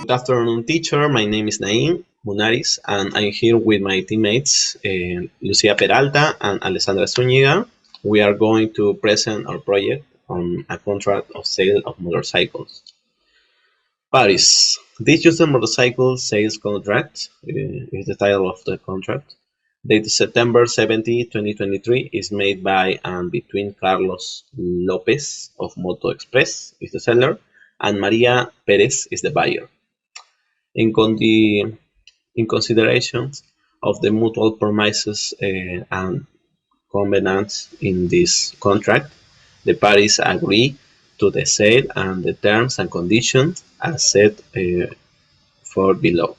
Good afternoon, teacher. My name is Naim Munaris, and I'm here with my teammates, Lucia Peralta and Alessandra Zúñiga. We are going to present our project on a contract of sale of motorcycles. Paris. This used motorcycle sales contract is the title of the contract. Dated September 17, 2023, is made by and between Carlos Lopez of Moto Express is the seller and Maria Perez is the buyer. In consideration of the mutual promises and covenants in this contract, the parties agree to the sale and the terms and conditions as set for below.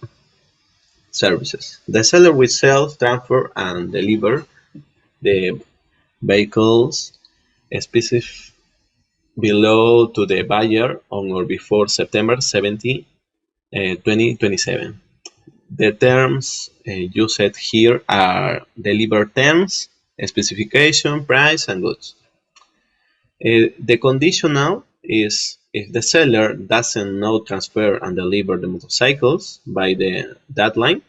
Services. The seller will sell, transfer, and deliver the vehicles specified below to the buyer on or before September 17, 2027. The terms used here are delivered terms, specification, price, and goods. The conditional is if the seller doesn't know transfer and deliver the motorcycles by the deadline,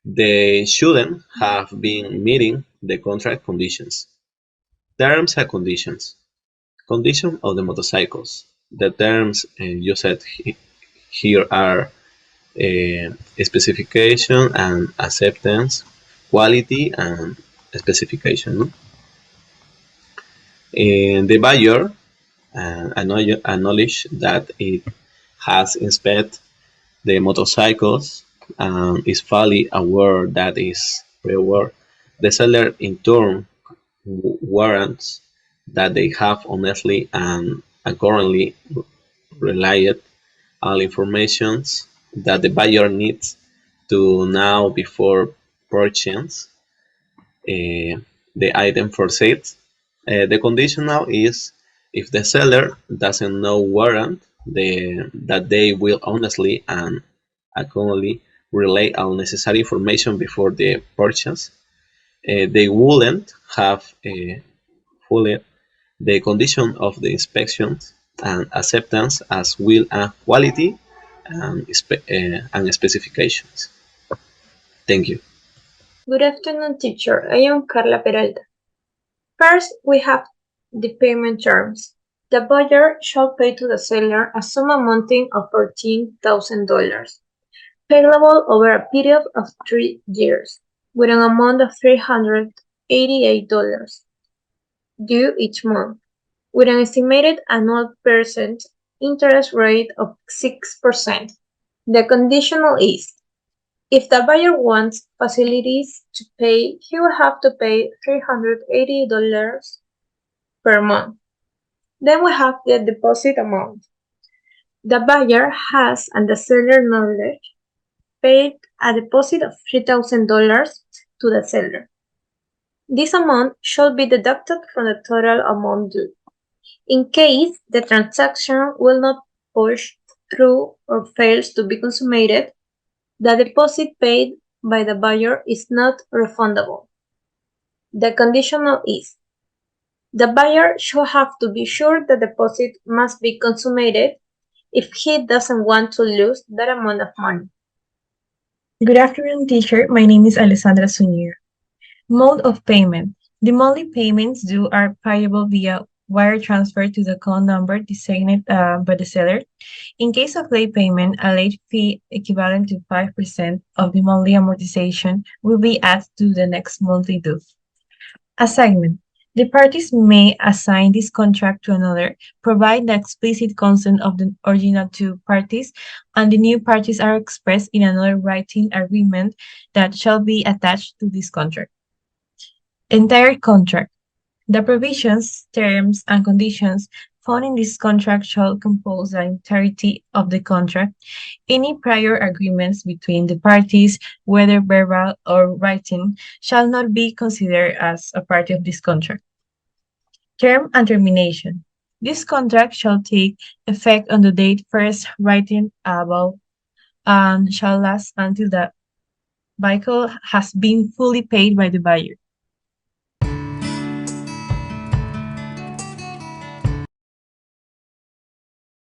they shouldn't have been meeting the contract conditions. Terms and conditions. Condition of the motorcycles. The terms used here are specification and acceptance, quality and specification. The buyer acknowledge that it has inspected the motorcycles and is fully aware that is reward. The seller in turn warrants that they have honestly and currently relied all information that the buyer needs to know before purchase the item for sale. The conditional is if the seller doesn't know warrant that they will honestly and accurately relay all necessary information before the purchase. They wouldn't have fully the condition of the inspection and acceptance as will and quality and specifications. Thank you. Good afternoon, teacher. I am Carla Peralta. First, we have the payment terms. The buyer shall pay to the seller a sum amounting of $14,000, payable over a period of 3 years, with an amount of $388 due each month, with an estimated annual percent interest rate of 6%. The conditional is, if the buyer wants facilities to pay, he will have to pay $380 per month. Then we have the deposit amount. The buyer has, and the seller knowledge, paid a deposit of $3,000 to the seller. This amount shall be deducted from the total amount due. In case the transaction will not push through or fails to be consummated, the deposit paid by the buyer is not refundable. The conditional is, the buyer should have to be sure the deposit must be consummated if he doesn't want to lose that amount of money. Good afternoon, teacher. My name is Alessandra Zúñiga. Mode of payment. The monthly payments due are payable via wire transfer to the account number designated by the seller. In case of late payment, a late fee equivalent to 5% of the monthly amortization will be added to the next monthly due. Assignment. The parties may assign this contract to another, provide the explicit consent of the original two parties, and the new parties are expressed in another writing agreement that shall be attached to this contract. Entire contract. The provisions, terms, and conditions found in this contract shall compose the entirety of the contract. Any prior agreements between the parties, whether verbal or writing, shall not be considered as a part of this contract. Term and termination. This contract shall take effect on the date first written above and shall last until the vehicle has been fully paid by the buyer.